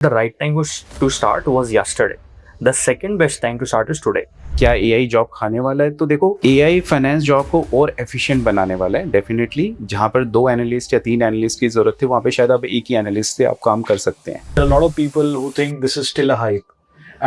The right time to start was yesterday. The second best time to start is today. क्या AI job खाने वाला है? तो देखो, एआई फाइनेंस जॉब को और एफिशिएंट बनाने वाला है डेफिनेटली। जहां पर 2 एनालिस्ट या 3 एनालिस्ट की जरूरत थी, वहां पे शायद आप एक ही एनालिस्ट से आप काम कर सकते हैं। A lot of people who think this is still a hype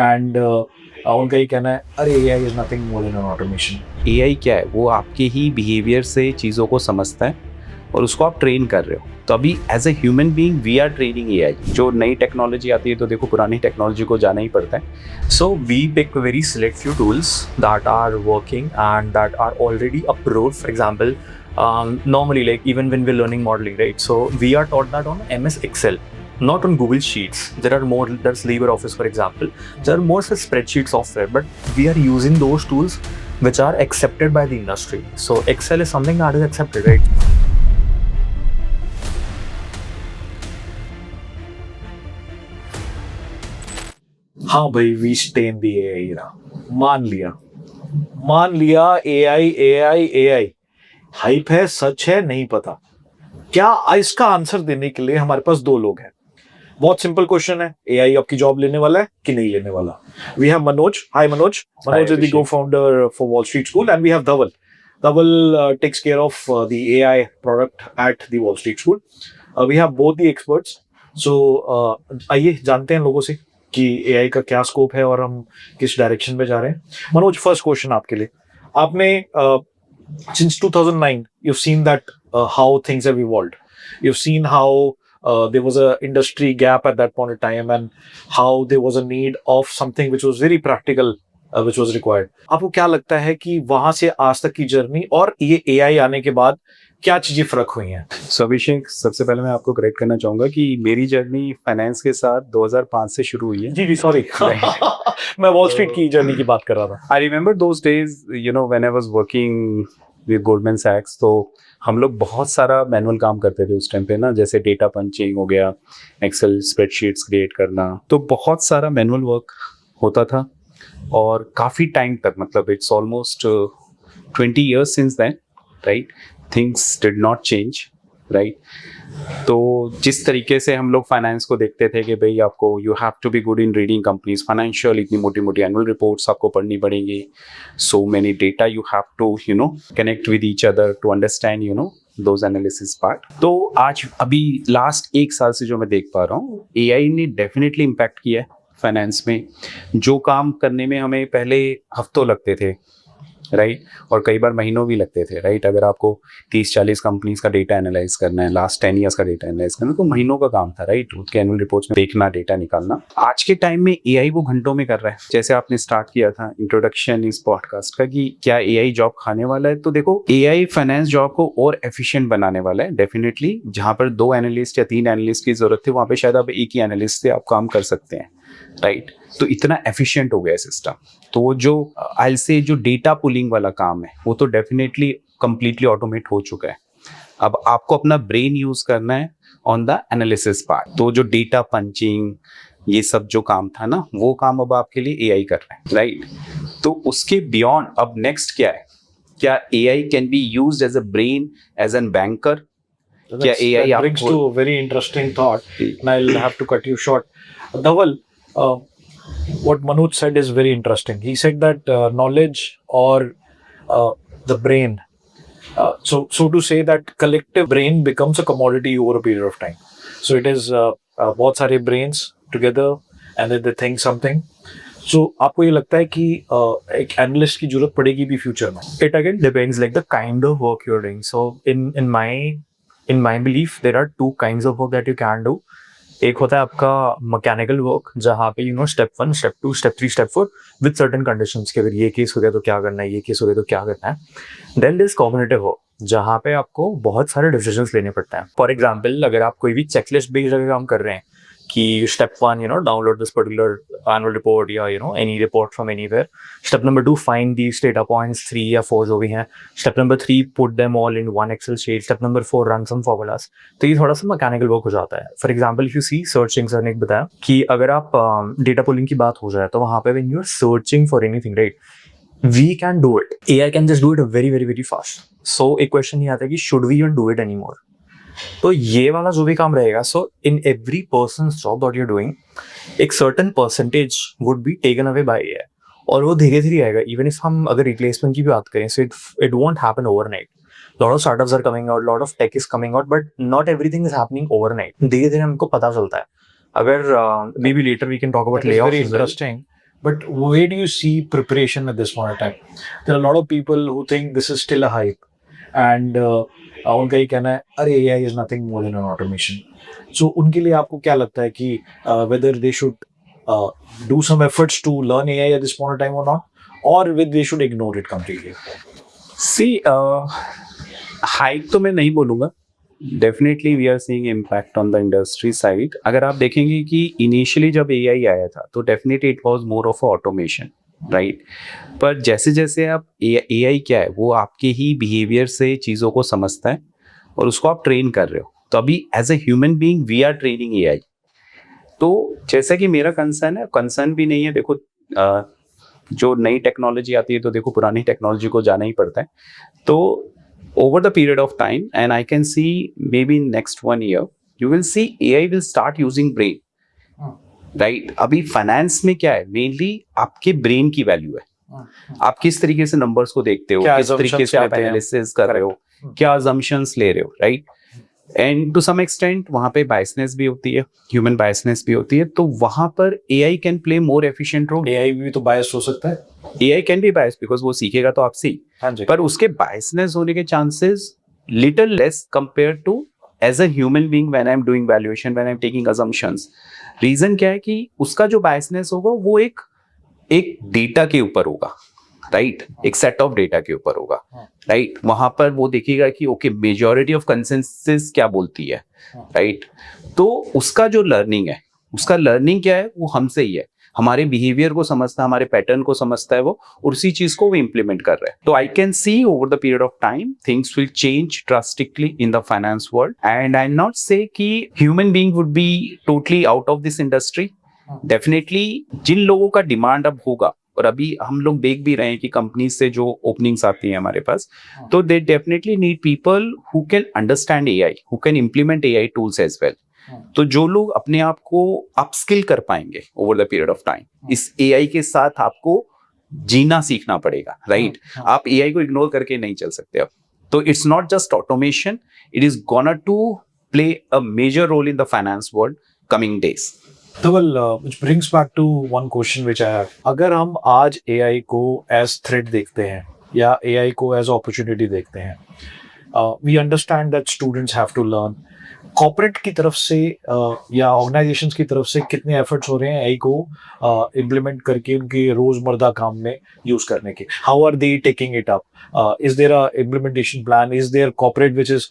and उनका ये कहना है अरे AI is nothing more than an automation. AI क्या है? वो आपके ही बिहेवियर से चीज़ों को समझता है और उसको आप ट्रेन कर रहे हो। तो अभी as a human being we are training AI. जो नई टेक्नोलॉजी आती है तो देखो, पुरानी टेक्नोलॉजी को जाना ही पड़ता है। So we pick very select few tools that are working and that are already approved. For example, normally like even when we're learning modeling, right? So we are taught that on MS Excel, not on Google Sheets. There's LibreOffice, for example. There are more such spreadsheet software, but we are using those tools which are accepted by the industry. So Excel is something that is accepted, right? हाँ भाई, we stay in the AI era. मान लिया AI hype है, सच है, नहीं पता। क्या इसका आंसर देने के लिए हमारे पास दो लोग हैं। बहुत सिंपल क्वेश्चन है, AI आपकी जॉब लेने वाला है कि नहीं लेने वाला। We have Manoj. Hi Manoj is the co-founder for Wall Street School, and we have Dhaval takes care of the AI product at the Wall Street School. We have both the experts. So आइए जानते हैं लोगों से कि AI का क्या scope है और हम किस डायरेक्शन में जा रहे हैं। मनोज, फर्स्ट क्वेश्चन आपके लिए। आपने since 2009 you've seen that how things have evolved. You've seen how there was a industry gap at that point in time and how there was a need of something which was very practical, which was required. आपको क्या लगता है कि वहां से आज तक की जर्नी और ये AI आने के बाद क्या चीजें फर्क हुई हैं? सो अभिषेक, सबसे पहले मैं आपको करेक्ट करना चाहूंगा कि मेरी जर्नी फाइनेंस के साथ 2005 से शुरू हुई है। जी सॉरी मैं वॉल स्ट्रीट की जर्नी की बात कर रहा था। I remember those days, when I was working with Goldman सैक्स। तो हम लोग बहुत सारा मैनुअल काम करते थे उस टाइम पे ना, जैसे डेटा पंचिंग हो गया, एक्सेल स्प्रेडशीट्स क्रिएट करना। तो बहुत सारा मैनुअल वर्क होता था और काफ़ी टाइम तक, मतलब it's almost 20 years since then, right? Things did not change, right? तो जिस तरीके से हम लोग फाइनेंस को देखते थे कि भाई आपको you have to be good in reading companies financial, इतनी मोटी मोटी एनुअल रिपोर्ट्स आपको पढ़नी पड़ेंगी, so many data you have to connect with each other to understand those analysis part. तो आज अभी लास्ट 1 साल से जो मैं देख पा रहा हूँ, एआई ने डेफिनेटली इम्पैक्ट किया है फाइनेंस में। जो काम करने में हमें पहले हफ्तों लगते थे, राइट, और कई बार महीनों भी लगते थे, राइट? अगर आपको 30-40 कंपनीज का डेटा एनालाइज करना है, लास्ट 10 years का डेटा एनालाइज करना है, तो महीनों का काम था, राइट? उसके एनुअल रिपोर्ट्स में देखना, डेटा निकालना। आज के टाइम में एआई वो घंटों में कर रहा है। जैसे आपने स्टार्ट किया था इंट्रोडक्शन इस पॉडकास्ट का कि क्या एआई जॉब खाने वाला है? तो देखो, एआई फाइनेंस जॉब को और एफिशिएंट बनाने वाला है डेफिनेटली। जहां पर 2 एनालिस्ट या 3 एनालिस्ट की जरूरत थी, वहां पे शायद आप एक ही एनालिस्ट से आप काम कर सकते हैं, राइट? तो इतना एफिशिएंट हो गया सिस्टम। तो जो आई से जो डेटा पुलिंग वाला काम है, वो तो डेफिनेटली कंप्लीटली ऑटोमेट हो चुका है। अब आपको अपना ब्रेन यूज करना है ऑन द एनालिसिस पार्ट। तो जो डेटा पंचिंग, ये सब जो काम था ना, वो काम अब आपके लिए एआई कर रहा है, राइट? तो उसके बियॉन्ड अब नेक्स्ट क्या है? क्या AI can be used as a brain, as an banker? क्या AI brings to a very interesting thought and I'll have to cut you short. Dhaval, what Manoj said is very interesting. He said that knowledge or the brain, so to say that collective brain becomes a commodity over a period of time. So it is बहुत सारे brains together and then they think something. So आपको ये लगता है कि एक analyst की जरूरत पड़ेगी भी फ्यूचर में? It again depends like the kind of work you're doing. So in my belief, there are 2 kinds of work that you can do. एक होता है आपका मैकेनिकल वर्क, जहाँ पे step 1, step 2, step 3, step 4 with certain conditions के, अगर ये case हो गया तो क्या करना है, ये केस हो गया तो क्या करना है। देन दिस कॉग्निटिव वर्क, जहाँ पे आपको बहुत सारे डिसीजंस लेने पड़ते हैं। फॉर एग्जांपल, अगर आप कोई भी चेकलिस्ट बेस्ड अगर काम कर रहे हैं कि step 1, download this particular annual report या any report from anywhere. Step number 2, find these data points, 3 या 4 जो भी हैं. Step number 3, put them all in one Excel sheet. Step number 4, run some formulas. तो ये थोड़ा सा मैकेनिकल वर्क हो जाता है। For example, if you see searching, sir ने एक बताया कि अगर आप डेटा पुलिंग की बात हो जाए तो वहाँ पे when you are searching for anything, right, we can do it. AI can just do it very very very fast. So एक क्वेश्चन ये आता है कि should we even do it anymore? तो ये वाला जो भी काम रहेगा, so in every person's job that you are doing, एक certain percentage would be taken away by AI, और वो धीरे धीरे आएगा. इवन इफ हम अगर रिप्लेसमेंट की भी बात करें, so it won't happen overnight. Lot of startups are coming out, lot of tech is coming out, but not everything is happening overnight. धीरे धीरे हमको पता चलता है. अगर maybe later we can talk about That is very layoffs. interesting. But where do you see preparation at this point of time? There are a lot of people who think this is still a hype, and उनका ये कहना है अरे AI is nothing more than an automation. So उनके लिए आपको क्या लगता है कि whether they should do some efforts to learn AI at this point of time or not, or whether they should ignore it completely? See hike तो मैं नहीं बोलूँगा. Definitely we are seeing impact on the industry side. अगर आप देखेंगे कि initially जब AI आया था तो definitely it was more of automation, right. पर जैसे जैसे आप एआई क्या है, वो आपके ही बिहेवियर से चीज़ों को समझता है और उसको आप ट्रेन कर रहे हो. तो अभी as a human being we are training AI. तो जैसा कि मेरा कंसर्न भी नहीं है. देखो जो नई टेक्नोलॉजी आती है तो देखो पुरानी टेक्नोलॉजी को जाना ही पड़ता है. तो over the period of time, and I can see maybe in next 1 year you will see AI will start using brain, right. अभी फाइनेंस में क्या है, मेनली आपके ब्रेन की वैल्यू है. आप किस तरीके से नंबर्स को देखते हो, क्या किस तरीके assumptions से आप लेते हैं? एनालिसिस कर रहे हो, क्या assumptions ले रहे हो, right. And to some extent वहाँ पे बायसनेस भी होती है, ह्यूमन बायसनेस भी होती है. तो वहाँ पर AI can play more efficient role. AI भी तो biased हो सकता है. AI can be biased because वो सीखेगा तो आपसे ही. हाँ जी. पर उसके बायसनेस होने के chances little less compare to as a human being when I am doing valuation, when I am taking assumptions. Reason क्या है कि उसका जो बायसनेस होगा वो एक डेटा के ऊपर होगा, राइट. एक सेट ऑफ डेटा के ऊपर होगा, राइट. वहां पर वो देखेगा कि ओके मेजॉरिटी ऑफ कंसेंसस क्या बोलती है, राइट. तो उसका जो लर्निंग है, उसका लर्निंग क्या है, वो हमसे ही है. हमारे बिहेवियर को समझता है, हमारे पैटर्न को समझता है वो, और उसी चीज को वो इम्प्लीमेंट कर रहा है. तो I can see over the period of time things will change drastically in the finance world. And I not say कि human being would be totally out of this industry. Definitely जिन लोगों का demand अब होगा, और अभी हम लोग देख भी रहे हैं कि कंपनी से जो ओपनिंग्स आती हैं हमारे पास, तो they definitely need people who can understand AI, who can implement AI tools as well. तो जो लोग अपने आप को अपस्किल कर पाएंगे over the period of time, इस एआई के साथ आपको जीना सीखना पड़ेगा, राइट. आप एआई को इग्नोर करके नहीं चल सकते अब. तो it's not just automation, it is gonna to play a major role in the finance world coming days. Dhaval, which brings back to one question which I have. अगर हम आज AI को as threat देखते हैं या AI को as opportunity देखते हैं, we understand that students have to learn. Corporate की तरफ से या ऑर्गेनाइजेशंस की तरफ से कितने एफर्ट्स हो रहे हैं AI को इम्प्लीमेंट करके उनके रोजमर्रा काम में यूज करने के? How are they taking it up? Is there a implementation plan? Is there corporate is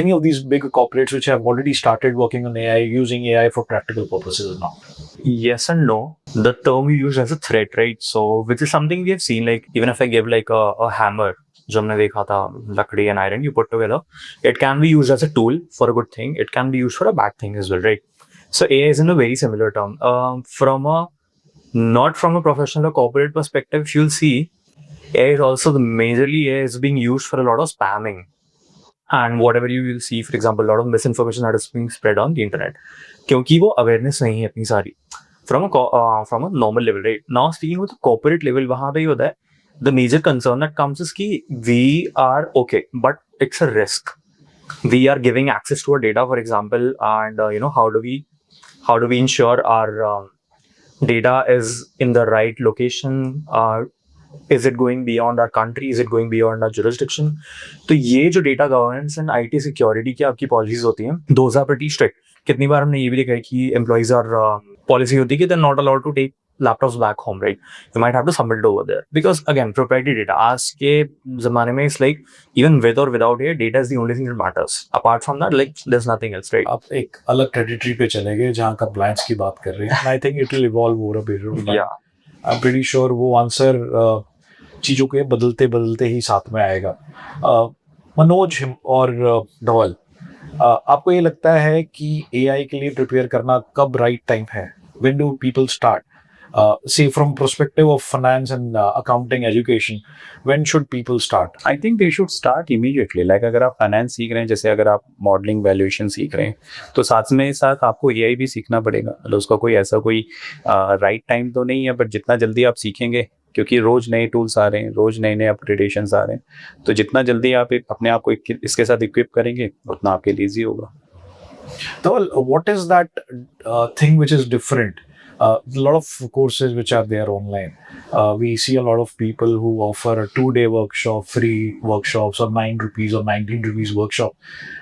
any of these big corporates which have already started working on AI, using AI for practical purposes or not? Yes and no. The term you use as a threat, right? So, which is something we have seen. Like, even if I give like a hammer, जो हमने देखा था, लकड़ी and iron you put together, it can be used as a tool for a good thing. It can be used for a bad thing as well, right? So, AI is in a very similar term. Not from a professional or corporate perspective, you'll see AI is also AI is being used for a lot of spamming. And whatever you will see, for example, a lot of misinformation that is being spread on the internet. क्योंकि वो awareness नहीं है इतनी सारी. From a normal level, right? Now speaking with the corporate level, वहाँ पे ही होता है. The major concern that comes is कि we are okay, but it's a risk. We are giving access to our data, for example, and how do we ensure our data is in the right location? Is it going beyond our country? Is it going beyond our jurisdiction? तो ये जो data governance and IT security की आपकी policies होती हैं, those are pretty strict. कितनी बार हमने ये भी देखा है कि employees are policy होती है कि they're not allowed to take laptops back home, right? You might have to submit it over there because again, proprietary data. आज के ज़माने में it's like even with or without it, data is the only thing that matters. Apart from that, like there's nothing else, right? आप एक अलग territory पे चले गए जहाँ compliance की बात कर रहे हैं. I think it will evolve over a period of time. Yeah. I'm pretty sure वो आंसर चीज़ों के बदलते बदलते ही साथ में आएगा. मनोज और धवल, आपको ये लगता है कि AI के लिए प्रिपेयर करना कब राइट टाइम है? When do people start? Say from perspective of finance and accounting education, when should people start? I think they should start immediately. Like अगर आप फाइनेंस सीख रहे हैं, जैसे अगर आप मॉडलिंग वैल्यूएशन सीख रहे हैं, तो साथ में साथ आपको एआई भी सीखना पड़ेगा. मतलब उसका कोई ऐसा कोई राइट टाइम तो नहीं है, बट जितना जल्दी आप सीखेंगे, क्योंकि रोज नए टूल्स आ रहे हैं, रोज नए नए अपग्रेडेशंस आ रहे हैं, तो जितना जल्दी आप अपने आप को इसके साथ इक्विप करेंगे, उतना आपके लिए ईजी होगा. Well, what is that thing which is different? A lot of courses which are there online. We see a lot of people who offer a 2-day workshop, free workshops, or 9 rupees or 19 rupees workshop.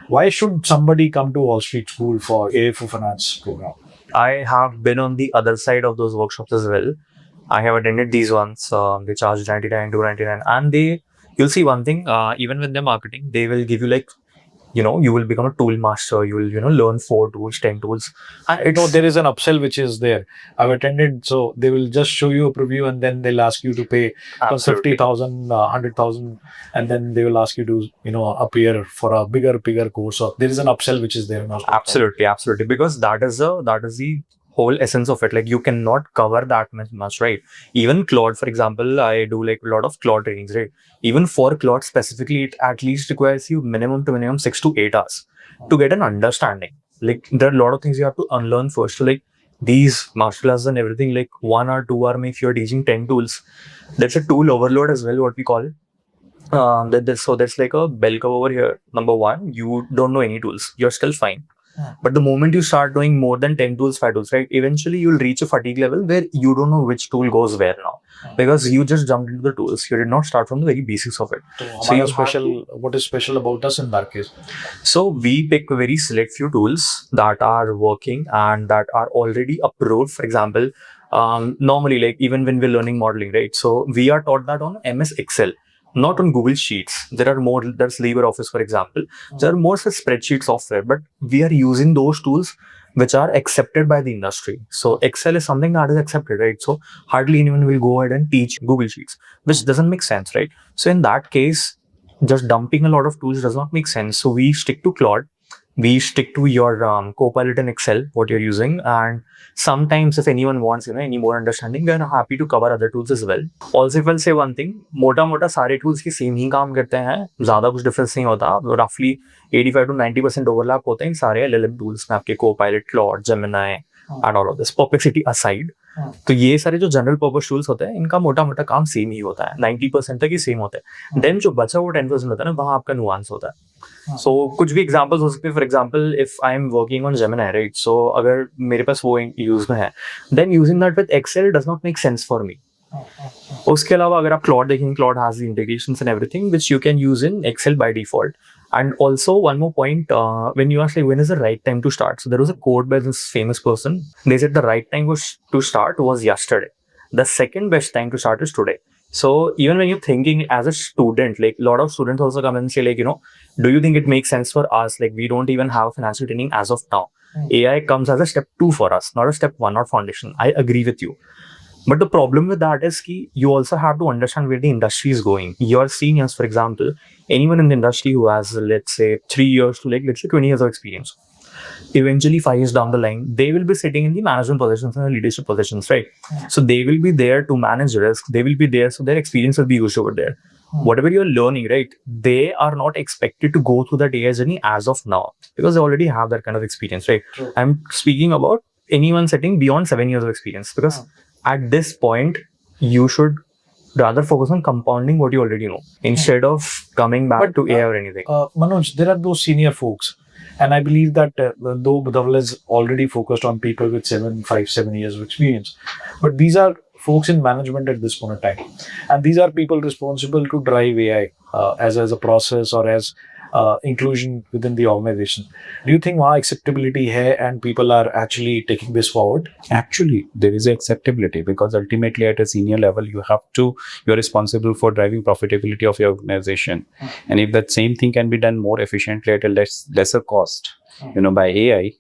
Why should somebody come to Wall Street School for A for Finance program? I have been on the other side of those workshops as well. I have attended these ones. They charge 99, 299, and you'll see one thing. Even with their marketing, they will give you like, you will become a tool master. You will, learn 4 tools, 10 tools. And There is an upsell which is there. I've attended, so they will just show you a preview and then they'll ask you to pay Absolutely. 50,000, 100,000, and then they will ask you to, appear for a bigger course. So there is an upsell which is there. Absolutely, because that is the whole essence of it. Like, you cannot cover that much, right? Even Claude, for example, I do like a lot of Claude trainings, right? Even for Claude specifically, it at least requires you minimum 6 to 8 hours to get an understanding. Like, there are a lot of things you have to unlearn first. So like these master classes and everything, like 1 or 2 hour, if you're teaching 10 tools, that's a tool overload as well, what we call it. So there's like a bell curve over here. Number 1, you don't know any tools. You're still fine. But the moment you start doing more than 10 tools, 5 tools, right, eventually you'll reach a fatigue level where you don't know which tool goes where now. Because you just jumped into the tools. You did not start from the very basics of it. So what is special about us in that case? So we pick a very select few tools that are working and that are already approved. For example, normally, like even when we're learning modeling, right? So we are taught that on MS Excel, not on Google Sheets. There's LibreOffice, for example. There are more such spreadsheet software, but we are using those tools which are accepted by the industry. So Excel is something that is accepted, right? So hardly anyone will go ahead and teach Google Sheets, which doesn't make sense, right? So in that case, just dumping a lot of tools does not make sense. So we stick to Claude. We stick to your Copilot and Excel, what you're using. And sometimes if anyone wants, any more understanding, we're happy to cover other tools as well. Also, if I'll say one thing, मोटा सारे tools की same ही काम करते हैं. ज़्यादा कुछ difference नहीं होता. Roughly 85 to 90% overlap होते हैं इन सारे LLM tools में, आपके Copilot, Claude, Gemini, and all of this. Perplexity aside, तो ये सारे जो जनरल पर्पस टूल्स होते हैं, इनका मोटा काम सेम ही होता है. 90% तक ही सेम होता है. देन जो बचा वो 10% होता है ना, वहाँ आपका नुआंस होता है. सो कुछ भी एग्जांपल्स हो सकते हैं. For example, if I am working on Gemini, right, so अगर मेरे पास वो यूज में है, then using that with Excel does not make sense for me. उसके अलावा अगर आप क्लॉड देखेंगे, Claude has the integrations and everything which you can use in Excel by default. And also one more point, when you ask like when is the right time to start, so there was a quote by this famous person. They said the right time to start was yesterday. The second best time to start is today. So even when you're thinking as a student, like a lot of students also come and say like, do you think it makes sense for us? Like, we don't even have financial training as of now. AI comes as a step 2 for us, not a step 1, not foundation. I agree with you. But the problem with that is that you also have to understand where the industry is going. Your seniors, for example, anyone in the industry who has, let's say, 3 years to let's say 20 years of experience, eventually 5 years down the line, they will be sitting in the management positions and the leadership positions, right? So they will be there to manage risk. They will be there, so their experience will be used over there. Whatever you're learning, right, they are not expected to go through that AI journey as of now because they already have that kind of experience, right? True. I'm speaking about anyone sitting beyond 7 years of experience because at this point, you should rather focus on compounding what you already know instead of coming back to AI or anything. Manoj, there are those senior folks, and I believe that though Dhaval is already focused on people with 7 years of experience, but these are folks in management at this point of time, and these are people responsible to drive AI as a process or as inclusion within the organization. Do you think वहाँ acceptability है and people are actually taking this forward? Actually, there is acceptability because ultimately at a senior level, you're responsible for driving profitability of your organization. And if that same thing can be done more efficiently at a lesser cost, by AI,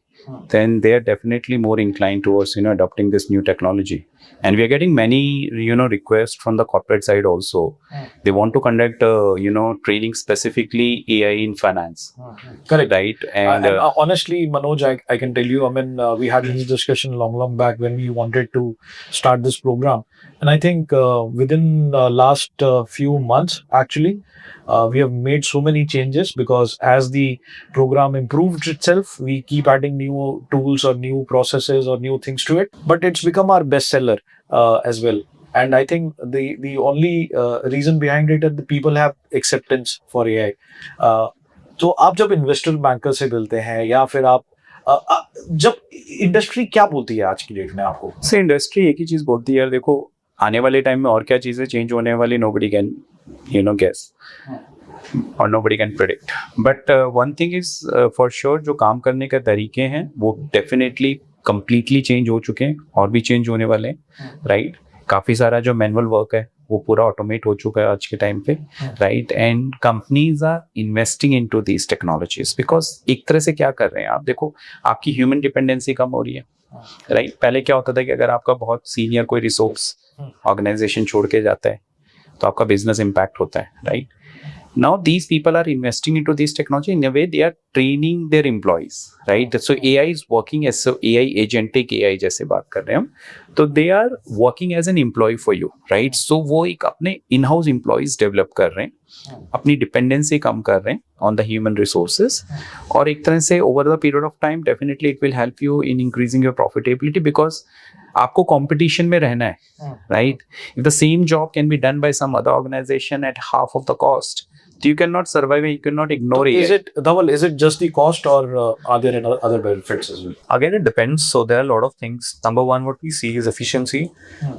then they are definitely more inclined towards adopting this new technology. And we are getting many requests from the corporate side also. They want to conduct training specifically AI in finance, Correct. right? And Honestly, Manoj, I can tell you, I mean, we had this discussion long back when we wanted to start this program. And I think within the last few months, actually, we have made so many changes because as the program improved itself, we keep adding new tools or new processes or new things to it. But it's become our bestseller as well. And I think the only reason behind it is the people have acceptance for AI. तो आप जब investor banker से मिलते हैं या फिर आप जब इंडस्ट्री क्या बोलती है आज की डेट में आपको? से इंडस्ट्री एक ही चीज बोलती है यार, देखो आने वाले टाइम में और क्या चीजें चेंज होने वाली, nobody can guess और nobody can predict. But one thing is for sure, जो काम करने के तरीके हैं वो डेफिनेटली completely चेंज हो चुके हैं और भी चेंज होने वाले हैं, राइट? काफी सारा जो मैनुअल वर्क है वो पूरा ऑटोमेट हो चुका है आज के टाइम पे, right? And companies are investing into these technologies because एक तरह से क्या कर रहे हैं आप देखो, आपकी ह्यूमन डिपेंडेंसी कम हो रही है, राइट? पहले क्या होता था कि अगर आपका बहुत सीनियर कोई रिसोर्स ऑर्गेनाइजेशन छोड़ के जाता है तो आपका बिजनेस इम्पैक्ट होता है, right? Now these people are investing into this technology. In a way they are training their employees, right? So AI is working as so AI agentic AI जैसे बात कर रहे हैं हम, तो they are working as an employee for you, right? So वो एक अपने in-house employees develop कर रहे हैं, अपनी dependency कम कर रहे हैं on the human resources, और एक तरह से over the period of time definitely it will help you in increasing your profitability because आपको competition में रहना है, right? If the same job can be done by some other organization at half of the cost, you cannot survive and you cannot ignore it. Is it just the cost or are there any other benefits as well? Again, it depends. So there are a lot of things. Number one, what we see is efficiency,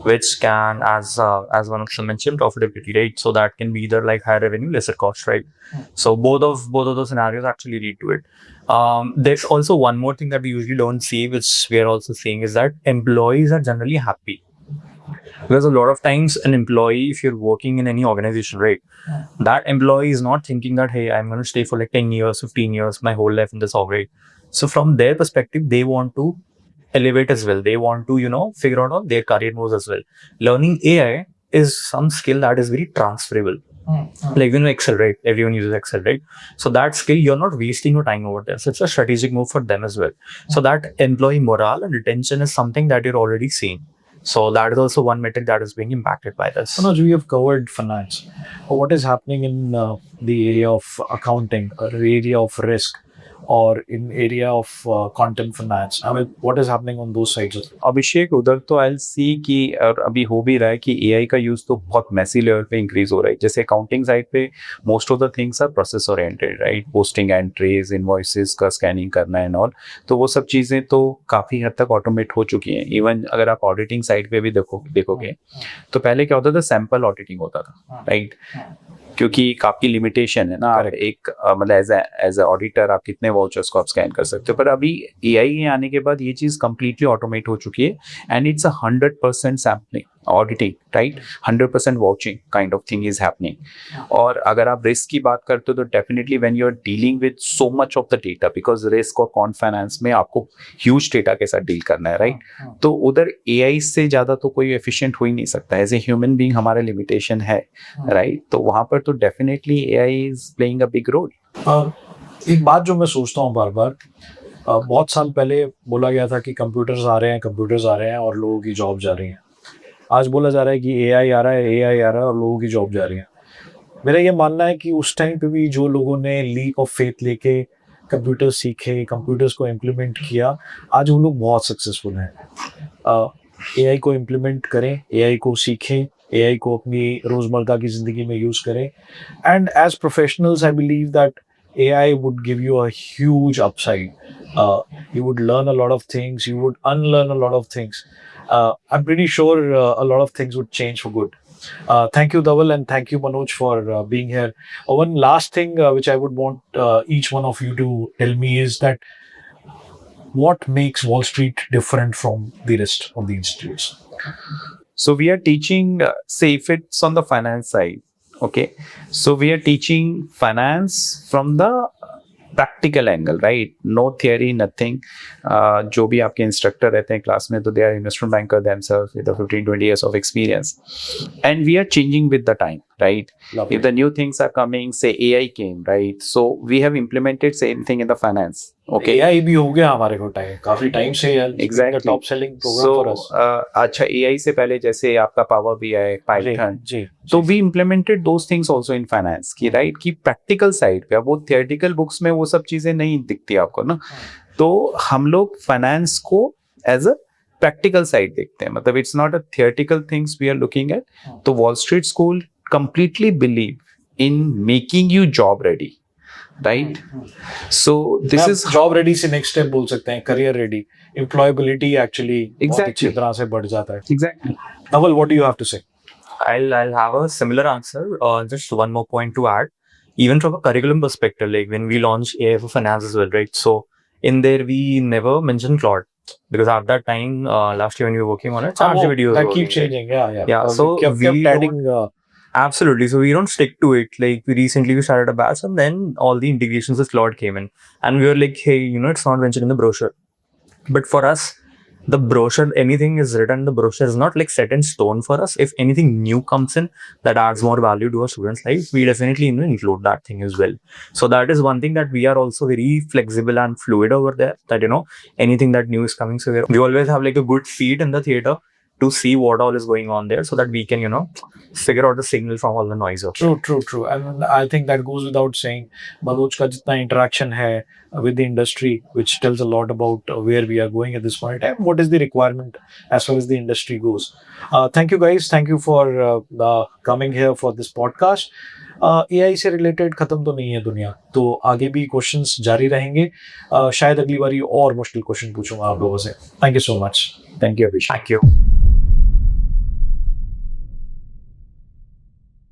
which can, as Manoj mentioned, profitability, right? So that can be either like higher revenue, lesser cost, right? So both of those scenarios actually lead to it. There's also one more thing that we usually don't see, which we are also seeing, is that employees are generally happy. Because a lot of times an employee, if you're working in any organization, right, that employee is not thinking that, hey, I'm going to stay for like 10 years, 15 years, my whole life in this org, right? So from their perspective, they want to elevate as well. They want to, figure out all their career moves as well. Learning AI is some skill that is very transferable. Like, Excel, right? Everyone uses Excel, right? So that skill, you're not wasting your time over there. So it's a strategic move for them as well. So that employee morale and retention is something that you're already seeing. So that is also one metric that is being impacted by this. Manoj, we have covered finance. What is happening in the area of accounting, or area of risk, or in area of content finance? I mean, what is happening on those sides? अभिषेक, उधर तो आई सी कि और अभी हो भी रहा है कि एआई का यूज तो बहुत मैसी लेवल पे इंक्रीज हो रहा है. जैसे अकाउंटिंग साइड पे most of the things are process oriented, right? Posting entries, invoices का स्कैनिंग करना एंड ऑल, तो वो सब चीजें तो काफी हद तक ऑटोमेट हो चुकी हैं. इवन अगर आप ऑडिटिंग साइड पे भी देखोगे तो पहले क्या होता था, सैंपल ऑडिटिंग होता था, राइट? क्योंकि आपकी लिमिटेशन है ना, आप एक मतलब एज अ ऑडिटर आप कितने वाउचर्स को आप स्कैन कर सकते हो. पर अभी एआई आने के बाद ये चीज कंप्लीटली ऑटोमेट हो चुकी है and it's 100% sampling auditing, right? 100% vouching kind of thing is happening. और अगर आप रिस्क की बात करते हो तो definitely when you are dealing with so much of the data, because risk और कॉन फाइनेंस में आपको ह्यूज डेटा के साथ डील करना है, राइट? तो उधर एआई से ज्यादा तो कोई एफिशिएंट हो ही नहीं सकता. एज ए ह्यूमन बीइंग हमारे लिमिटेशन है, राइट? तो वहां पर तो definitely AI is playing a big role. एक बात जो मैं सोचता हूँ बार बार, बहुत साल पहले बोला गया था कि कंप्यूटर्स आ रहे हैं और लोगों की जॉब जा रही है. आज बोला जा रहा है कि एआई आ रहा है और लोगों की जॉब जा रही है. मेरा ये मानना है कि उस टाइम पे भी जो लोगों ने लीप ऑफ फेथ लेके कंप्यूटर सीखे, कंप्यूटर्स को इम्प्लीमेंट किया, आज वो लोग बहुत सक्सेसफुल हैं. एआई को इम्प्लीमेंट करें, एआई को सीखें, एआई को अपनी रोज़मर्रा की ज़िंदगी में यूज़ करें. And as professionals I believe that AI would give you a huge upside. You would learn a lot of things. You would unlearn a lot of things. I'm pretty sure a lot of things would change for good. Thank you, Dhaval, and thank you, Manoj, for being here. One last thing which I would want each one of you to tell me is that what makes Wall Street different from the rest of the institutes? So we are teaching, say if it's on the finance side, okay, so we are teaching finance from the practical angle, right, no theory, nothing. जो भी आपके instructor रहते हैं class में, तो they are investment banker themselves with 15-20 years of experience, and we are changing with the time, right? Lovely. If the new things are coming, say AI came, right, so we have implemented same thing in the finance, okay? AI भी हो गया हमारे को time, काफी time से यार, Exactly. Top selling program for us. अच्छा, AI से पहले जैसे आपका पावर BI, पाइथन, जी तो we implemented those things also in finance की, राइट, कि प्रैक्टिकल साइड पे। अब वो थियोरेटिकल बुक्स में वो सब चीजें नहीं दिखती आपको ना, तो हम लोग फाइनेंस को एज अ प्रैक्टिकल साइड देखते हैं, मतलब it's not a theoretical things we are looking at. तो Wall Street school completely believe in making you job ready, right? So this is job ready से नेक्स्ट स्टेप बोल सकते हैं, career ready, employability actually बहुत अच्छी तरह से बढ़ जाता है। exactly Naval, what do you have to say? I'll have a similar answer. Just one more point to add. Even from a curriculum perspective, like when we launched AI for Finance as well, right? So in there we never mentioned Claude because at that time, last year when we were working on it, ChatGPT was that working, keep changing, yeah. Yeah, so kept we adding Absolutely. So we don't stick to it. Like we recently started a batch and then all the integrations with Claude came in and we were like, hey, it's not mentioned in the brochure. But for us, the brochure, anything is written in the brochure is not like set in stone for us. If anything new comes in that adds more value to our students' life, we definitely include that thing as well. So that is one thing that we are also very flexible and fluid over there, that, anything that new is coming. So we always have like a good feed in the theater to see what all is going on there so that we can, figure out the signal from all the noise of it. True. And I think that goes without saying. Manoj का जितना interaction है with the industry, which tells a lot about where we are going at this point in time, what is the requirement as far as the industry goes. Thank you guys. Thank you for coming here for this podcast. AI से related खत्म तो नहीं है दुनिया, तो आगे भी questions जारी रहेंगे। शायद अगली बारी और मुश्किल क्वेश्चन पूछूंगा आप लोगों से। Thank you so much. thank you, Abhishek. Thank you.